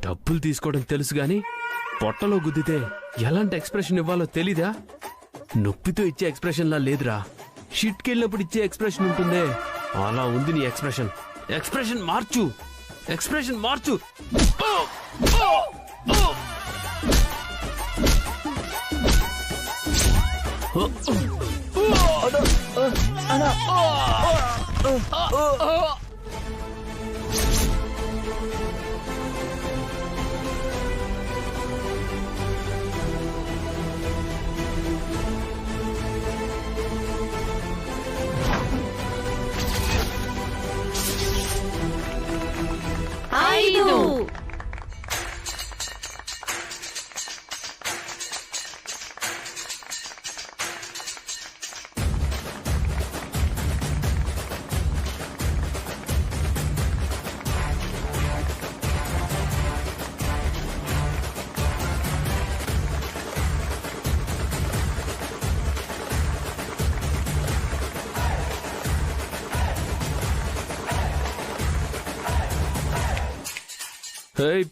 డబ్బులు తీసుకోవడం తెలుసు గాని పొట్టలో గుద్దితే ఎలాంటి ఎక్స్ప్రెషన్ ఇవ్వాలో తెలీదా? నొప్పితో ఇచ్చే ఎక్స్ప్రెషన్లా లేదురా, షిట్కెళ్ళినప్పుడు ఇచ్చే ఎక్స్ప్రెషన్ ఉంటుందే అలా ఉంది నీ ఎక్స్ప్రెషన్. ఎక్స్ప్రెషన్ మార్చు, ఎక్స్ప్రెషన్ మార్చు.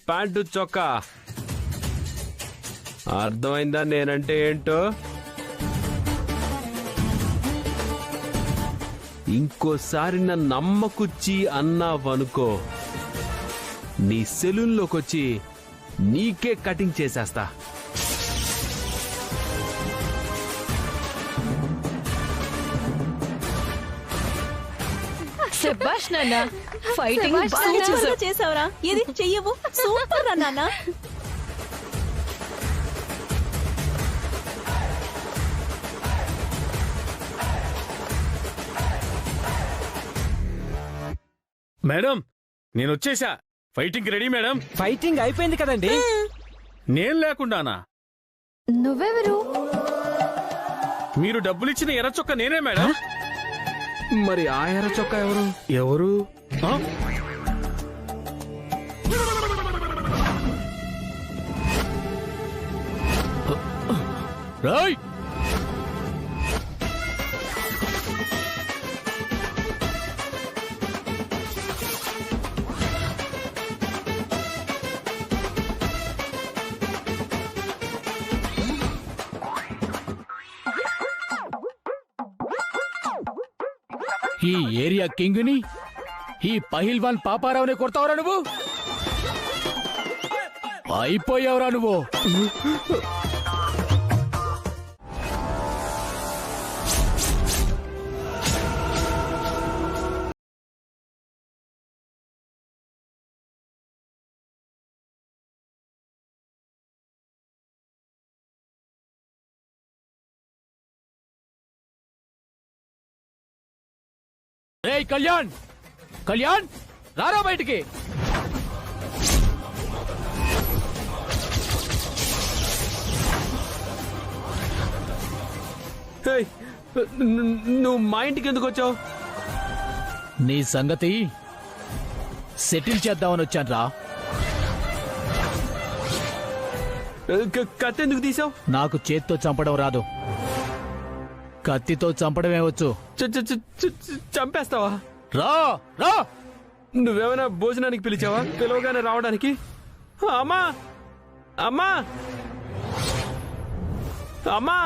ప్యాంటు చొక్కా అర్థమైందా నేనంటే ఏంటో? ఇంకోసారి నన్ను నమ్మకుచ్చి అన్నావనుకో, నీ సెలూన్లోకొచ్చి నీకే కటింగ్ చేసేస్తా. శభాష్ నాన్న, ఫైటింగ్ బాగా చేసావురా. ఇది చెయ్యవు, సూపర్ రా నాన్న. మేడం నేను వచ్చేసా. Fighting ready madam. ఫైటింగ్ అయిపోయింది కదండి. నేను లేకుండానా? నువ్వెవరు? మీరు డబ్బులిచ్చిన ఎర్ర చొక్క నేనే మేడం. మరి ఆ ఎర్ర చొక్కా ఎవరు? ఎవరు? రాయ్ ఈ ఏరియా కింగ్ ని, ఈ పహిల్వాన్ పాపారావుని కొడతావురా నువ్వు? అయిపోయావురా నువ్వు. రేయ్ కళ్యాణ్, కళ్యాణ్ రారా బయటికి. నువ్వు మా ఇంటికి ఎందుకు వచ్చావు? నీ సంగతి సెటిల్ చేద్దామని వచ్చాను రా. కత్తి ఎందుకు తీసావు? నాకు చేత్తో చంపడం రాదు, కత్తితో చంపడమే వచ్చు. చంపేస్తావా? రా రా. నువ్వేమైనా భోజనానికి పిలిచావా? పిలవగానే రావడానికి? అమ్మా అమ్మా అమ్మా.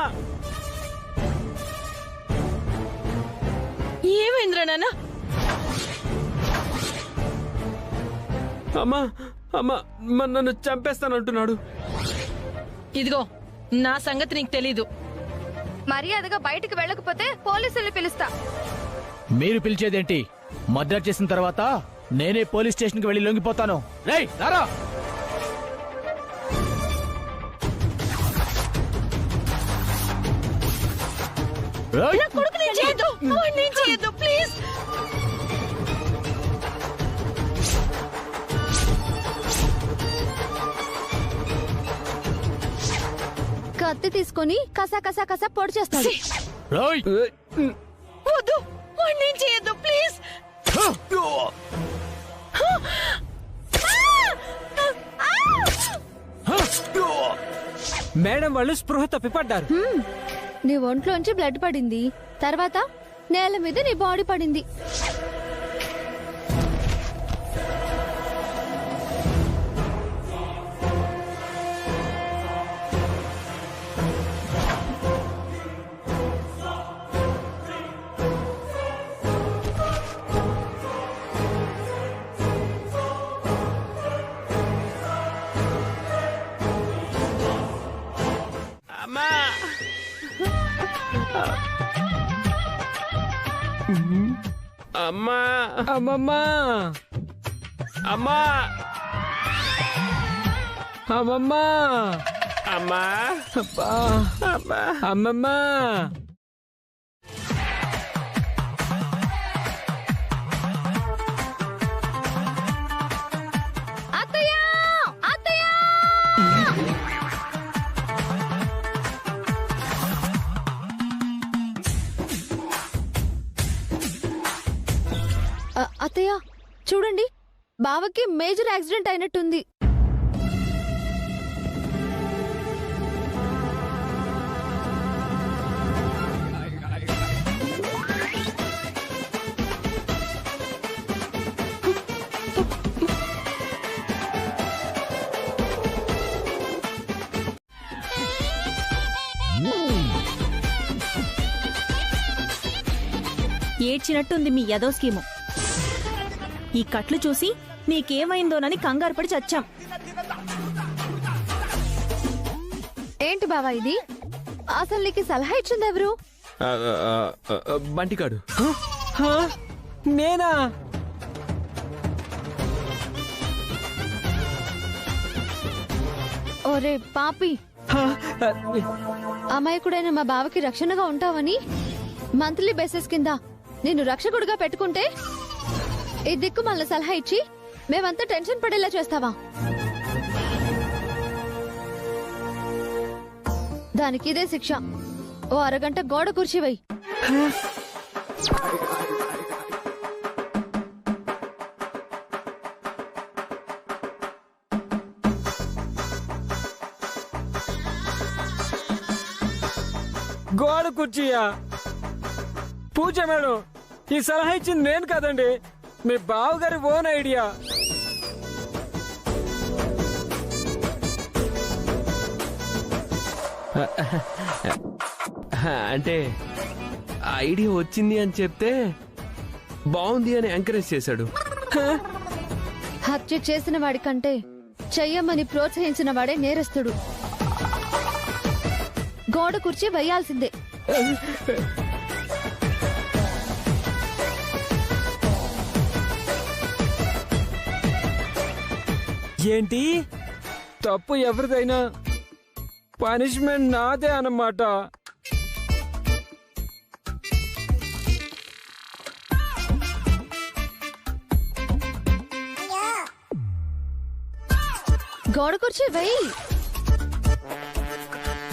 ఏమైందిరా నాన్న? అమ్మా అమ్మా నన్ను చంపేస్తానంటున్నాడు. ఇదిగో నా సంగతి నీకు తెలీదు. మర్యాదగా బయటికి వెళ్ళకపోతే పోలీసుల్ని పిలుస్తా. మీరు పిలిచేదేంటి? మర్డర్ చేసిన తర్వాత నేనే పోలీస్ స్టేషన్ కి వెళ్లి లొంగిపోతాను. రేయ్ రారా. ప్లీజ్. కత్తి తీసుకొని కసా కసా కసా పొడి చేస్తాడు. వద్దు, వాడిని చేయొద్దు ప్లీజ్. మేడం వాళ్ళు స్పృహ తప్పిపడ్డారు. నీ ఒంట్లోంచి బ్లడ్ పడింది, తర్వాత నేల మీద నీ బాడీ పడింది. అమ్మా అమ్మమ్మా అమ్మా అమ్మమ్మా అమ్మా అబ్బా అమ్మా అమ్మమ్మా అత్తయ్య అత్తయ్య అత్తయ్య చూడండి బావకి మేజర్ యాక్సిడెంట్ అయినట్టుంది. ఏడ్చినట్టుంది మీ యదో స్కీము. ఈ కట్లు చూసి నీకేమైందోనని కంగారు పడి చచ్చాం. ఏంటి బావా ఇది? అసలు నీకు సలహా ఇచ్చింది ఎవరు? బంటికాడు. హా? నేనా? ఓరే పాపి, హా? అమాయకుడైన మా బావకి రక్షణగా ఉంటావని మంత్లీ బేసిస్ కింద నిన్ను రక్షకుడిగా పెట్టుకుంటే ఈ దిక్కు మళ్ళీ సలహా ఇచ్చి మేమంతా టెన్షన్ పడేలా చేస్తావా? దానికి ఇదే శిక్ష. ఓ అరగంట గోడ కూర్చివై. గోడ కుర్చీయా? పూజ మేడం, ఈ సలహా ఇచ్చింది నేను కాదండి, మీ బావగారి ఓన్ ఐడియా. అంటే ఐడియా వచ్చింది అని చెప్తే బాగుంది అని ఎంకరేజ్ చేశాడు. హత్య చేసిన వాడి కంటే చెయ్యమని ప్రోత్సహించిన వాడే నేరస్తుడు. గోడ కుర్చీ వేయాల్సిందే. ఏంటి? తప్పు ఎవరిదైనా పనిష్మెంట్ నాదే అన్నమాట. గోడ కుర్చీ వేయి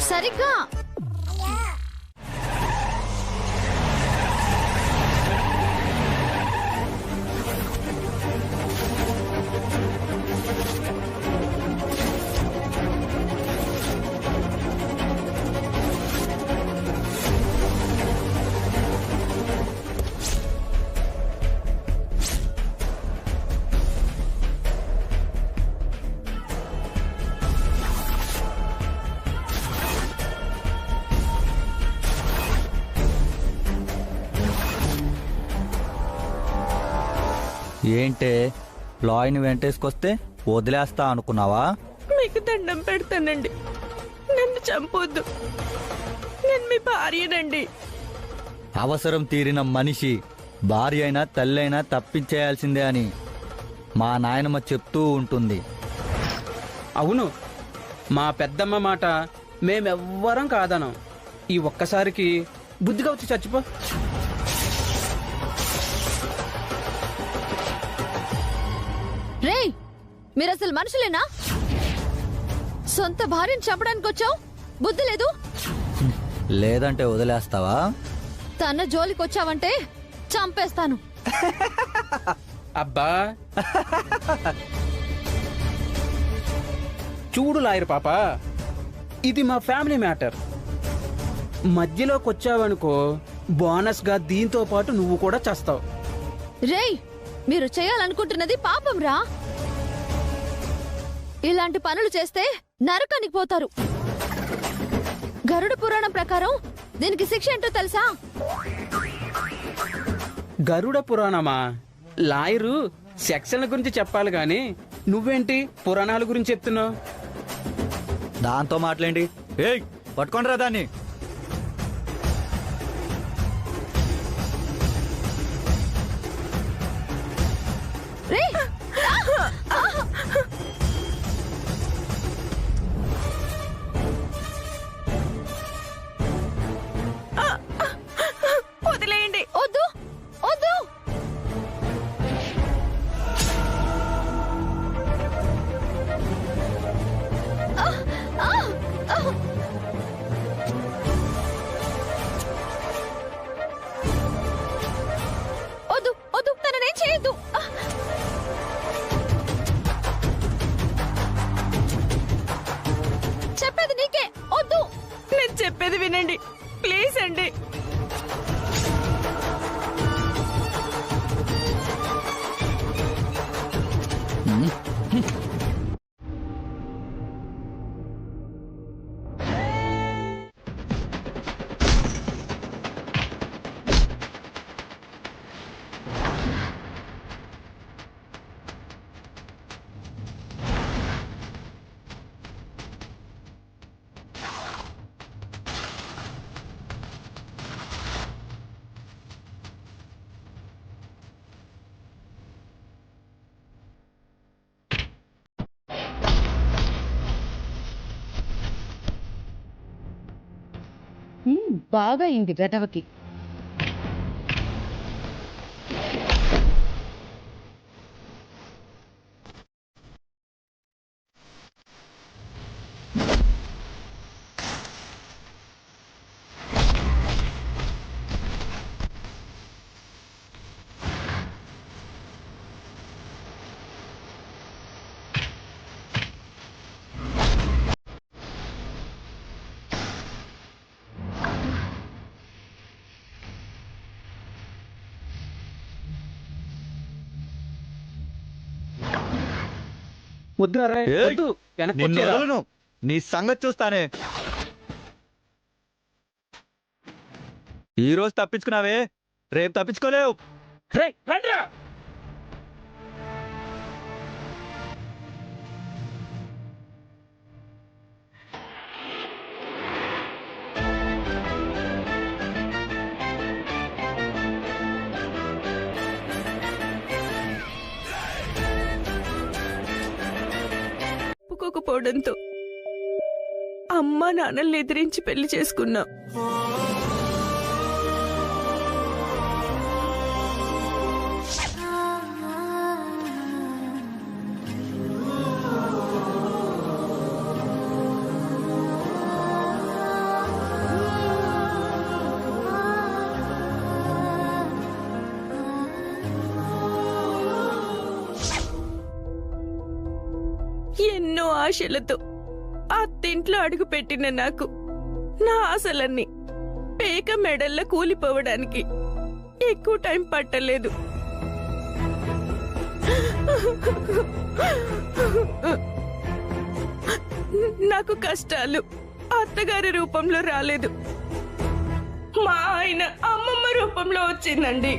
సరిగ్గా. ఏంటే లాయని వెంటేసుకొస్తే వదిలేస్తా అనుకున్నావా? మీకు దండం పెడతానండి, నన్ను చంపొద్దు. నేను మీ భార్యనండి. అవసరం తీరిన మనిషి భార్య అయినా తల్లి అయినా తప్పించేయాల్సిందే అని మా నాయనమ్మ చెప్తూ ఉంటుంది. అవును, మా పెద్దమ్మ మాట మేమెవ్వరం కాదనం. ఈ ఒక్కసారికి బుద్ధిగా వచ్చి చచ్చిపో. రేయ్, మీరసలు మనుషులేనా? సొంత భార్యను చంపడానికి వచ్చావు, బుద్ధి లేదు. లేదంటే వదిలేస్తావా? తన జోలికొచ్చావంటే చంపేస్తాను. అబ్బా చూడు లాయర్ పాప, ఇది మా ఫ్యామిలీ మ్యాటర్. మధ్యలోకి వచ్చావనుకో బోనస్గా దీంతో పాటు నువ్వు కూడా చస్తావు. రేయ్, మీరు చేయాలనుకుంటున్నది పాపం రా. ఇలాంటి పనులు చేస్తే నరకానికి పోతారు. గరుడ పురాణం ప్రకారం దీనికి శిక్ష ఏంటో తెలుసా? గరుడ పురాణమా? లాయరు సెక్షన్ల గురించి చెప్పాలి గాని నువ్వేంటి పురాణాల గురించి చెప్తున్నావు? దాంతో మాట్లాడి ఏయ్ పట్టుకోండిరా దాన్ని. వినండి ప్లీజ్ అండి. బాగా అయింది గదవకి. వద్దురా రే, ఏయ్! వద్దు. వెనక్కి నిన్ను వచ్చేరా. వదలను. నీ సంగతి చూస్తానే. ఈ రోజు తప్పించుకున్నావే, రేపు తప్పించుకోలేవు. రేయ్, రండిరా. ఒప్పుకోకపోవడంతో అమ్మా నాన్నల్ని ఎదిరించి పెళ్లి చేసుకున్నా. ఎన్నో ఆశలతో అత్తింట్లో అడుగు పెట్టిన నాకు నా ఆశలన్నీ పేక మెడల్లో కూలిపోవడానికి ఎక్కువ టైం పట్టలేదు. నాకు కష్టాలు అత్తగారి రూపంలో రాలేదు, మా ఆయన అమ్మమ్మ రూపంలో వచ్చిందండి.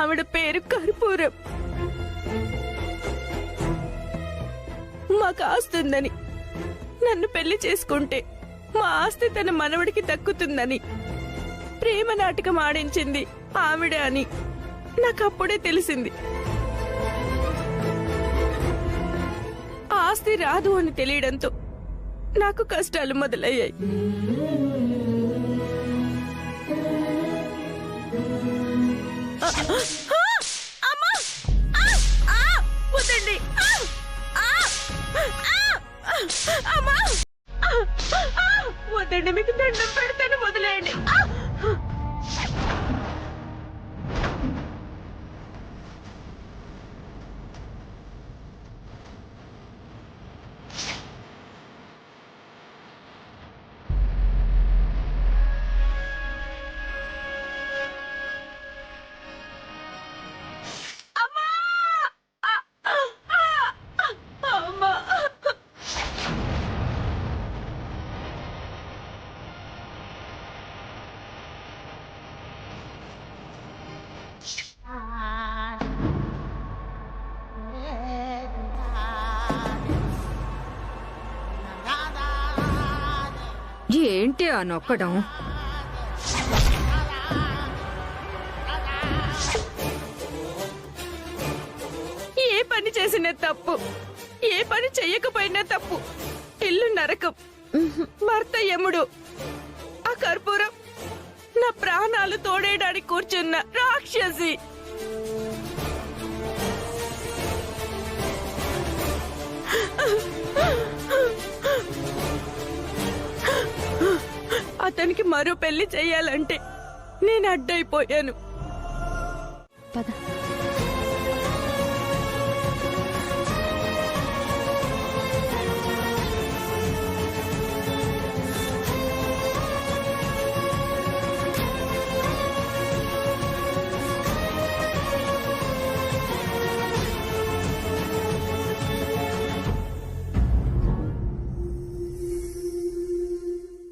ఆవిడ పేరు కర్పూరం. మాకు ఆస్తుందని, నన్ను పెళ్లి చేసుకుంటే మా ఆస్తి తన మనవడికి దక్కుతుందని ప్రేమ నాటకం ఆడించింది ఆవిడ అని నాకప్పుడే తెలిసింది. ఆస్తి రాదు అని తెలియడంతో నాకు కష్టాలు మొదలయ్యాయి. వద్దండి, వద్దండి, మీకు దండం పెడతాను, వదిలేయండి. ఏంటి ఆ నొక్కడం? ఏ పని చేసినా తప్పు, ఏ పని చెయ్యకపోయినా తప్పు. ఇల్లు నరకం, భర్త యముడు, ఆ కర్పూరం నా ప్రాణాలు తోడేయడానికి కూర్చున్న రాక్షసి. అతనికి మరో పెళ్లి చెయ్యాలంటే నేను అడ్డైపోయాను. పద.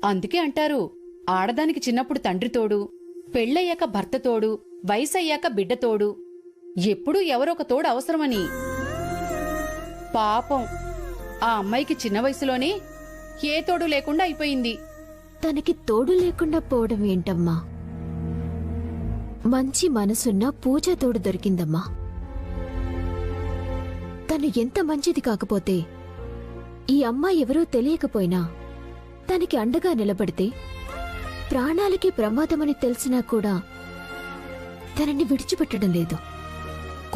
అందుకే అంటారు ఆడదానికి చిన్నప్పుడు తండ్రి తోడు, పెళ్ళయ్యాక భర్త తోడు, వయసయ్యాక బిడ్డ తోడు, ఎప్పుడూ ఎవరొక తోడు అవసరమని. పాపం ఆ అమ్మాయికి చిన్న వయసులోనే ఏ తోడు లేకుండా అయిపోయింది. తనకి తోడు లేకుండా పోవడం ఏంటమ్మా? మంచి మనసున్న పూజ తోడు దొరికిందమ్మా. తను ఎంత మంచిది కాకపోతే ఈ అమ్మాయి ఎవరో తెలియకపోయినా తనకి అండగా నిలబడితే ప్రాణాలకి ప్రమాదమని తెలిసినా కూడా తనని విడిచిపెట్టడం లేదు.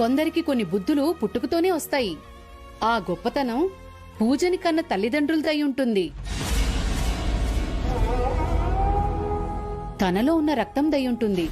కొందరికి కొన్ని బుద్ధులు పుట్టుకతోనే వస్తాయి. ఆ గొప్పతనం పూజని కన్న తల్లిదండ్రులదై ఉంటుంది. తనలో ఉన్న రక్తం దై ఉంటుంది.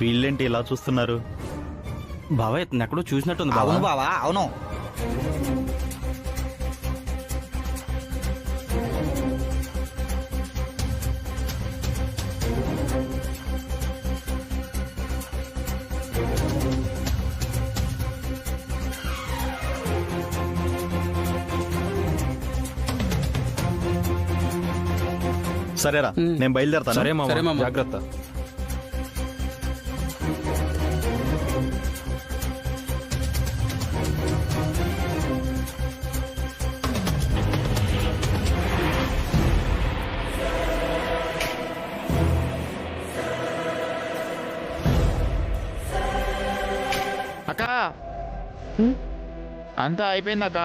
వీళ్ళేంటి ఇలా చూస్తున్నారు? బావా ఇతను ఎక్కడో చూసినట్టుంది అవును బావా, అవును. సరేరా, నేను బయలుదేరతాను. సరే సరే మామ, మామ. జాగ్రత్త. అక్క అంతా అయిపోయిందక్క.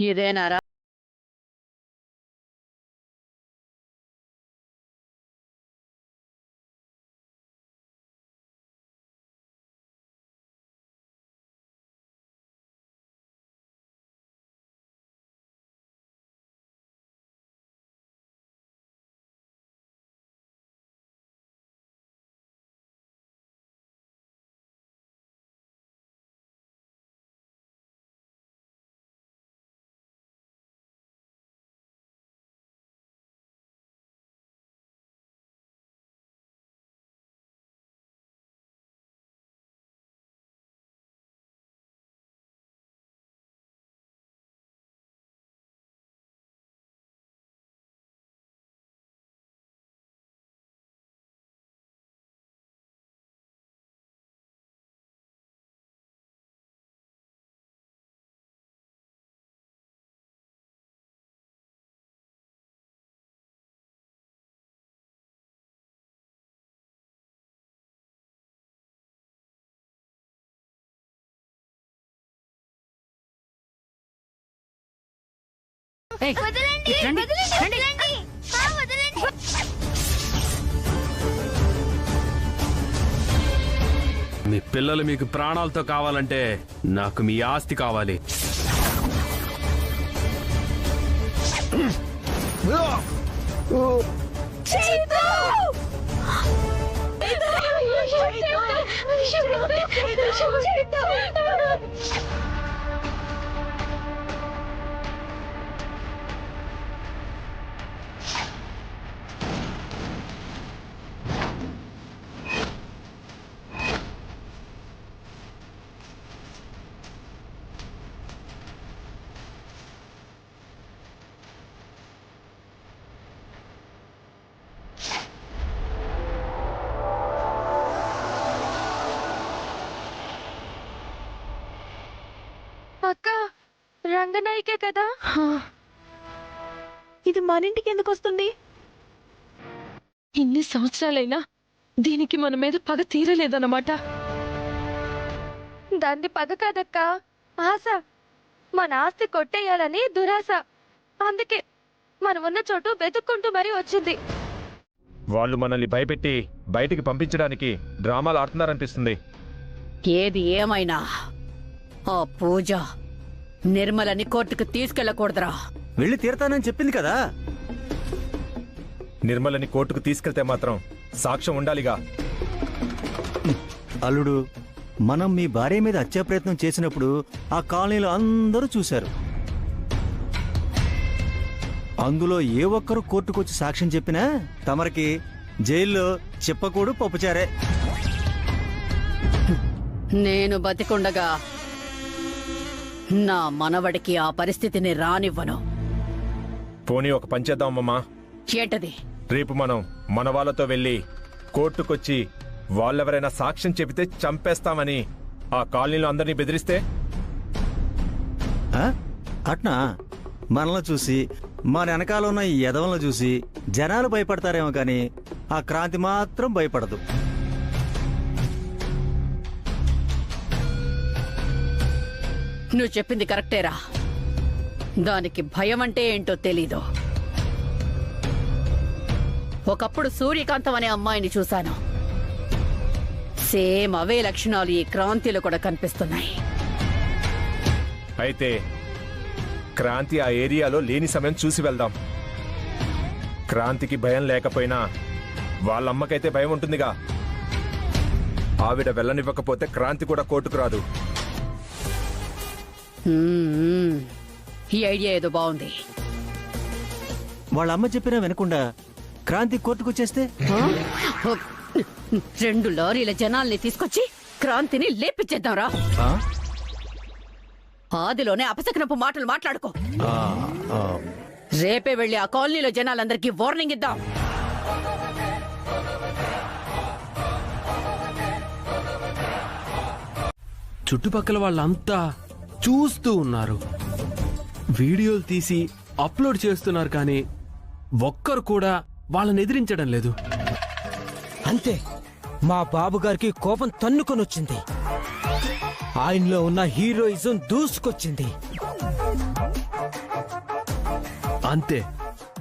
ఇదేనారా? మీ పిల్లలు మీకు ప్రాణాలతో కావాలంటే నాకు మీ ఆస్తి కావాలి. అక్క, రంగనాయకే కదా? ఇది మన ఇంటికి ఎందుకు వస్తుంది? ఇన్ని సంవత్సరాలైనా దీనికి మన మీద పగ తీరలేదన్నమాట. దాన్ని పగ కాదక్క, ఆశ. మన ఆస్తి కొట్టేయాలని దురాశ. అందుకే మనం ఉన్న చోటు వెతుక్కుంటూ మరీ వచ్చింది. వాళ్ళు మనల్ని భయపెట్టి బయటికి పంపించడానికి డ్రామాలు ఆడుతున్నారనిపిస్తుంది. ఏది ఏమైనా ఆ పూజ నిర్మలని కోర్టుకు తీసుకెళ్ళకూడదురా. వెళ్ళి తీరతానని చెప్పింది కదా. నిర్మలని కోర్టుకు తీసుకెళ్తే మాత్రం సాక్ష్యం ఉండాలిగా. అల్లుడు, మనం మీ భార్య మీద హత్యా ప్రయత్నం చేసినప్పుడు ఆ కాలనీలో అందరూ చూశారు. అందులో ఏ ఒక్కరు కోర్టుకొచ్చి సాక్ష్యం చెప్పినా తమరికి జైల్లో చెప్పకూడు పప్పుచారే. నేను బతికుండగా నా మనవడికి ఆ పరిస్థితిని రానివ్వను. పోనీ ఒక పని చేద్దాం అమ్మమ్మా. ఏంటది? రేపు మనం మన వాళ్ళతో వెళ్ళి కోర్టుకొచ్చి వాళ్ళెవరైనా సాక్ష్యం చెబితే చంపేస్తామని ఆ కాలనీలో అందరినీ బెదిరిస్తే? అట్నా? మనల్ని చూసి మన వెనకాల ఉన్న ఈ యదవలను చూసి జనాలు భయపడతారేమో కానీ ఆ క్రాంతి మాత్రం భయపడదు. నువ్వు చెప్పింది కరెక్టేరా. దానికి భయం అంటే ఏంటో తెలీదు. ఒకప్పుడు సూర్యకాంతం అనే అమ్మాయిని చూశాను. సేమ్ అవే లక్షణాలు ఈ క్రాంతిలో కూడా కనిపిస్తున్నాయి. అయితే క్రాంతి ఆ ఏరియాలో లేని సమయం చూసి వెళ్దాం. క్రాంతికి భయం లేకపోయినా వాళ్ళమ్మకైతే భయం ఉంటుందిగా. ఆవిడ వెళ్ళనివ్వకపోతే క్రాంతి కూడా కోర్టుకు రాదు. ఈ ఐడియా ఏదో బాగుంది. వాళ్ళ అమ్మ చెప్పినా వినకుండా క్రాంతి కోర్టుకొచ్చేస్తే 2 లారీల జనాల్ని తీసుకొచ్చి క్రాంతిని లేపిచ్చేద్దాంరా. ఆదిలోనే అపశకనపు మాటలు మాట్లాడుకో. రేపే వెళ్లి ఆ కాలనీలో జనాలందరికీ వార్నింగ్ ఇద్దాం. చుట్టుపక్కల వాళ్ళంతా చూస్తూ ఉన్నారు. వీడియోలు తీసి అప్లోడ్ చేస్తున్నారు, కానీ ఒక్కరు కూడా వాళ్ళని ఎదిరించడం లేదు. అంతే, మా బాబు గారికి కోపం తన్నుకొని వచ్చింది. ఆయనలో ఉన్న హీరోయిజం దూసుకొచ్చింది. అంతే,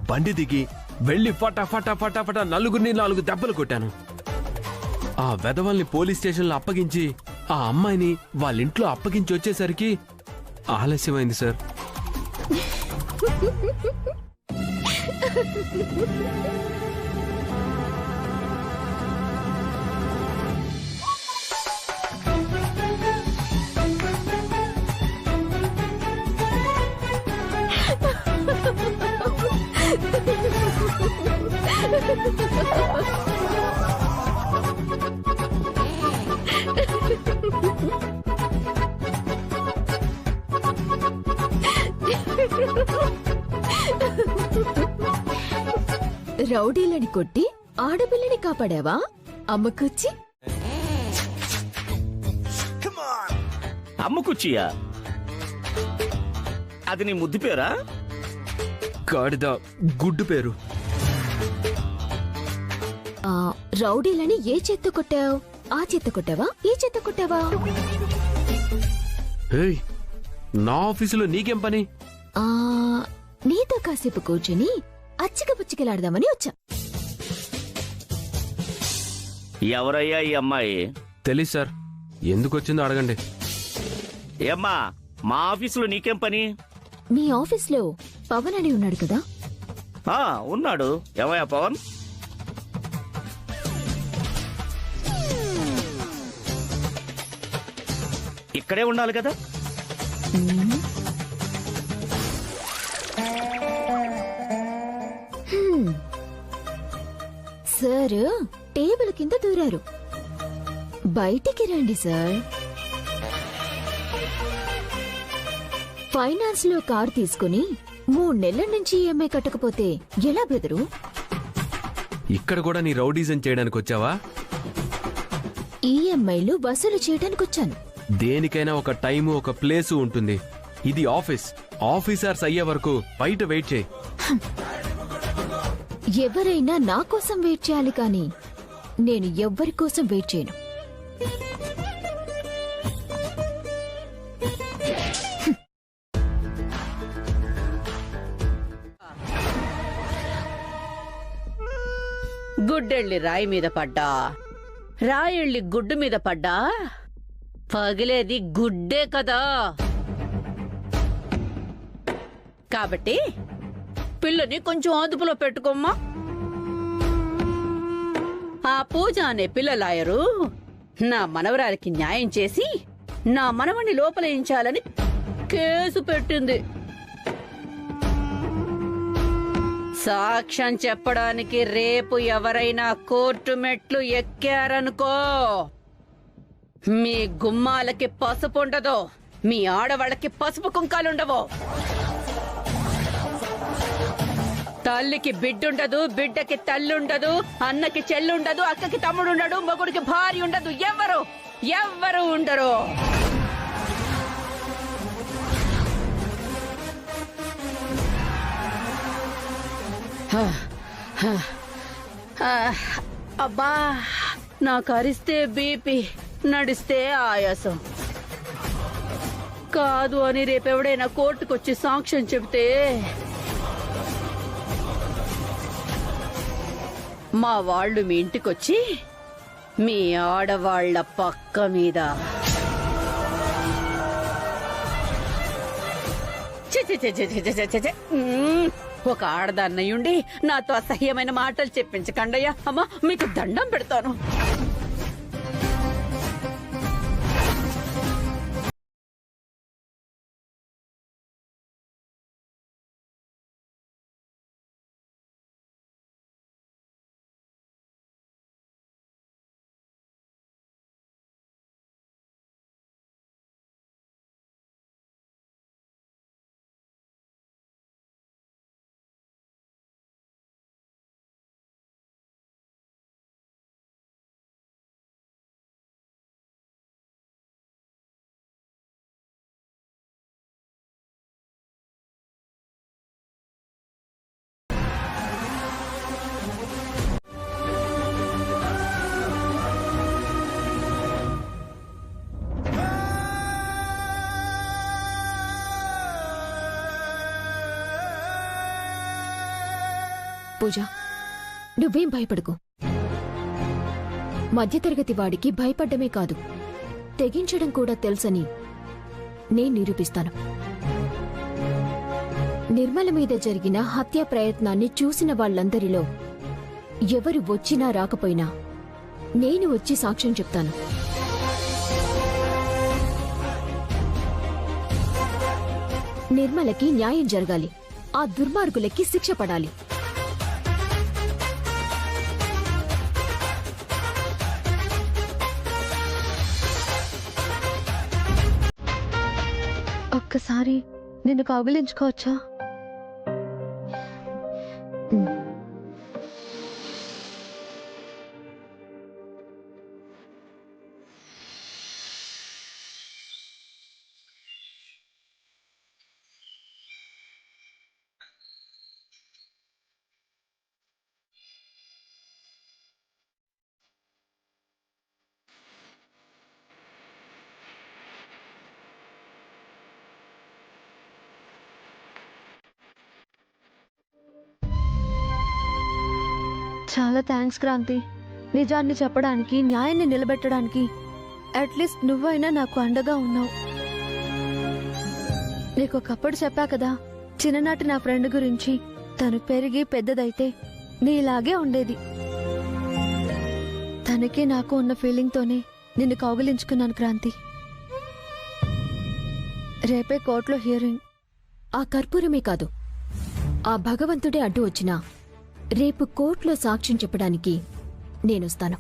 బండి దిగి వెళ్లి ఫటా ఫటా ఫటా ఫటా 4 దెబ్బలు కొట్టాను. ఆ వెధవల్ని పోలీస్ స్టేషన్లో అప్పగించి ఆ అమ్మాయిని వాళ్ళ ఇంట్లో అప్పగించి వచ్చేసరికి ఆలస్యమైంది సార్. రౌడీలని కొట్టి ఆడపిల్లని కాపాడావా అమ్మకొచ్చి? అమ్ముకుచ్చియా? అది నీ ముద్దు పేరా? గాడిద గుడ్డు పేరు. రౌడీలని ఏ చేత్త కొట్టావు? ఆ చేత్త కొట్టావా, ఈ చేత్త కొట్టావా? ఏయ్, నా ఆఫీసులో నీకేం పని? నీతో కాసేపు కూర్చుని అచ్చిక పుచ్చికలాడదామని వచ్చా. ఎవరయ్యా ఈ అమ్మాయి? తెలీదు సార్, ఎందుకు వచ్చిందో అడగండి. ఏమ్మా, మా ఆఫీసులో నీకేం పని? మీ ఆఫీస్లో పవన్ అని ఉన్నాడు కదా? ఉన్నాడు. ఏమయ్యా పవన్? ఇక్కడే ఉండాలి కదా. సార్ టేబుల్ కింద దూరారు. బయటికి రండి సార్. ఫైనాన్స్ లో కార్ తీసుకుని 3 నెలల నుంచి ఈఎంఐ కట్టకపోతే ఎలా బెదరు? ఇక్కడ కూడా నీ రౌడీజం చేయడానికి వచ్చావా? ఈఎంఐలు వసూలు చేయడానికి వచ్చాను. దేనికైనా ఒక టైము, ఒక ప్లేసు ఉంటుంది. ఇది ఆఫీస్. ఆఫీసర్స్ అయ్యే వరకు బయట వెయిట్ చేయి. ఎవరైనా నా కోసం వెయిట్ చేయాలి, కానీ నేను ఎవ్వరి కోసం వెయిట్ చేయను. గుడ్డెళ్ళి రాయి మీద పడ్డా, రాయెళ్ళి గుడ్డు మీద పడ్డా పగిలేది గుడ్డే కదా. కాబట్టి పిల్లని కొంచెం అదుపులో పెట్టుకోమ్మా. ఆ పూజ అనే పిల్ల లాయరు నా మనవరాలికి న్యాయం చేసి నా మనవణ్ణి లోపలేయించాలని కేసు పెట్టింది. సాక్ష్యం చెప్పడానికి రేపు ఎవరైనా కోర్టు మెట్లు ఎక్కారనుకో, మీ గుమ్మాలకి పసుపు ఉండదు, మీ ఆడవాళ్ళకి పసుపు కుంకాలుండవు. తల్లికి బిడ్డుండదు, బిడ్డకి తల్లుండదు, అన్నకి చెల్లుండదు, అక్కకి తమ్ముడుండడు, మొగుడికి భార్య ఉండదు, ఎవ్వరు ఉండరు. అబ్బా, నాకు అరిస్తే బీపీ, నడిస్తే ఆయాసం. కాదు అని రేపెవడైనా కోర్టుకొచ్చి సాక్ష్యం చెబితే మా వాళ్ళు మీ ఇంటికొచ్చి మీ ఆడవాళ్ల పక్క మీద ఒక ఆడదాన్నయుండి నాతో అసహ్యమైన మాటలు చెప్పించకండయ్యా. అమ్మా, మీకు దండం పెడతాను. పూజ, నువ్వేం భయపడకు. మధ్యతరగతి వాడికి భయపడ్డమే కాదు, తెగించడం కూడా తెలుసని నేను నిరూపిస్తాను. నిర్మల మీద జరిగిన హత్యా ప్రయత్నాన్ని చూసిన వాళ్ళందరిలో ఎవరు వచ్చినా రాకపోయినా నేను వచ్చి సాక్ష్యం చెప్తాను. నిర్మలకి న్యాయం జరగాలి, ఆ దుర్మార్గులకి శిక్ష పడాలి. ఒక్కసారి నిన్ను కౌగిలించుకోవచ్చా? చాలా థ్యాంక్స్ క్రాంతి. నిజాన్ని చెప్పడానికి, న్యాయాన్ని నిలబెట్టడానికి అట్లీస్ట్ నువ్వైనా నాకు అండగా ఉన్నావు. నీకు ఒకప్పుడు చెప్పా కదా, చిన్ననాటి నా ఫ్రెండ్ గురించి. తను పెరిగి పెద్దదైతే నీలాగే ఉండేది. తనకే నాకు ఉన్న ఫీలింగ్తోనే నిన్ను కౌగిలించుకున్నాను క్రాంతి. రేపే కోర్టులో హియరింగ్. ఆ కర్పూరమే కాదు, ఆ భగవంతుడే అడ్డు వచ్చినా రేపు కోర్టులో సాక్ష్యం చెప్పడానికి నేనొస్తాను.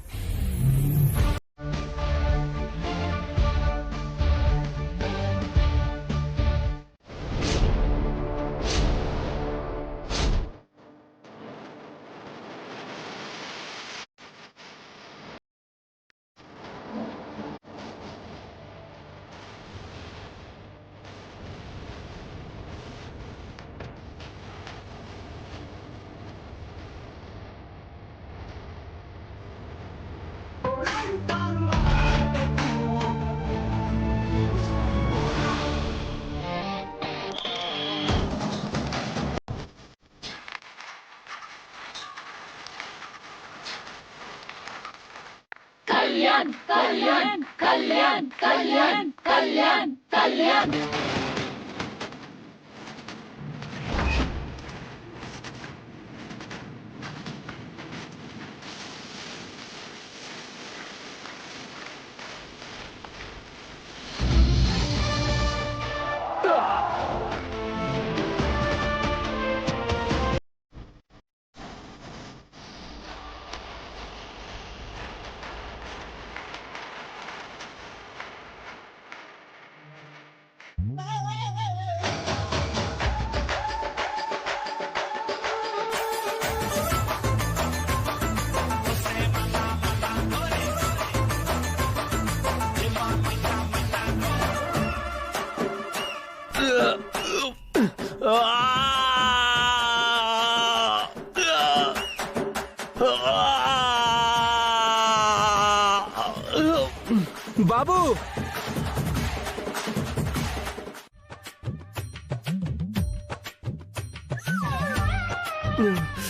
బాబు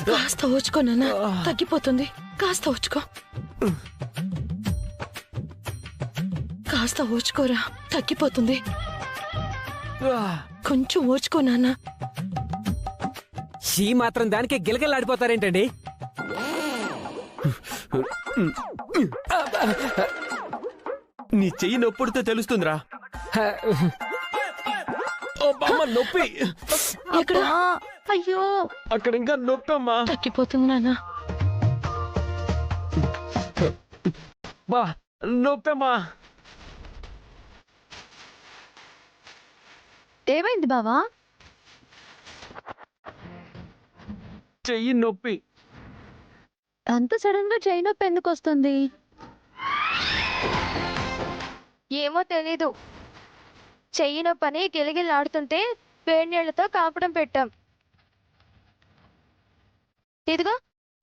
కాస్త ఓచుకో నాన్న, తగ్గిపోతుంది. కాస్త ఓచుకో, కాస్త ఓచుకోరా, తగ్గిపోతుంది. కొంచెం ఓచుకో నాన్న. ఈ మాత్రం దానికే గిలగిలాడిపోతారేంటండి? నీ చెయ్యి నొప్పుడితే తెలుస్తుందిరా. అమ్మా, నొప్పి. ఎక్కడ? అయ్యో, అక్కడ ఇంకా నొప్పి అమ్మా. తగ్గిపోతుంది నాన్న. బా, నొప్పి అమ్మా. ఏమైంది బావా? చెయ్యి నొప్పి. అంత సడన్ గా చెయ్యి నొప్పి ఎందుకు వస్తుంది? ఏమో తెలీదు. చెయ్యి నొప్పని గిలిగిలాడుతుంటే వేడి నీళ్లతో కాపడం పెట్టాం. ఇదిగో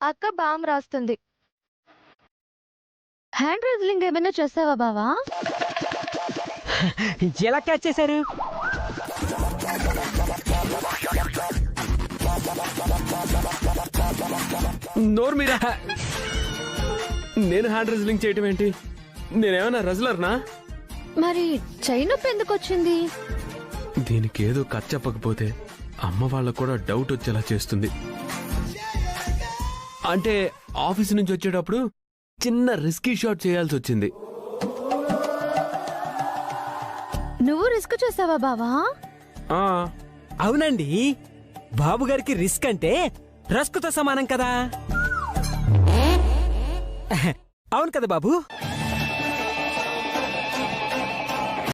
అక్క బామ్ రాస్తుంది. హ్యాండ్ రెజ్లింగ్ ఏమైనా చేస్తావా బావా? ఎలా క్యాచ్ చేశారు? నోరు మీరా. నేను హ్యాండ్ రెజ్లింగ్ చేయటం ఏంటి? నేనేమన్నా రెజ్లర్నా? మరి చెయ్యి నొప్పి ఎందుకు వచ్చింది? దీనికి ఏదో కథ చెప్పకపోతే అమ్మ వాళ్ళకు కూడా డౌట్ వచ్చేలా చేస్తుంది. అంటే ఆఫీస్ నుంచి వచ్చేటప్పుడు చిన్న రిస్కీ షాట్ చేయాల్సి వచ్చింది. నువ్వు రిస్క్ చేస్తావా బావా? అవునండి, బాబు గారికి రిస్క్ అంటే రస్క్ తో సమానం కదా. అవును కదా బాబు?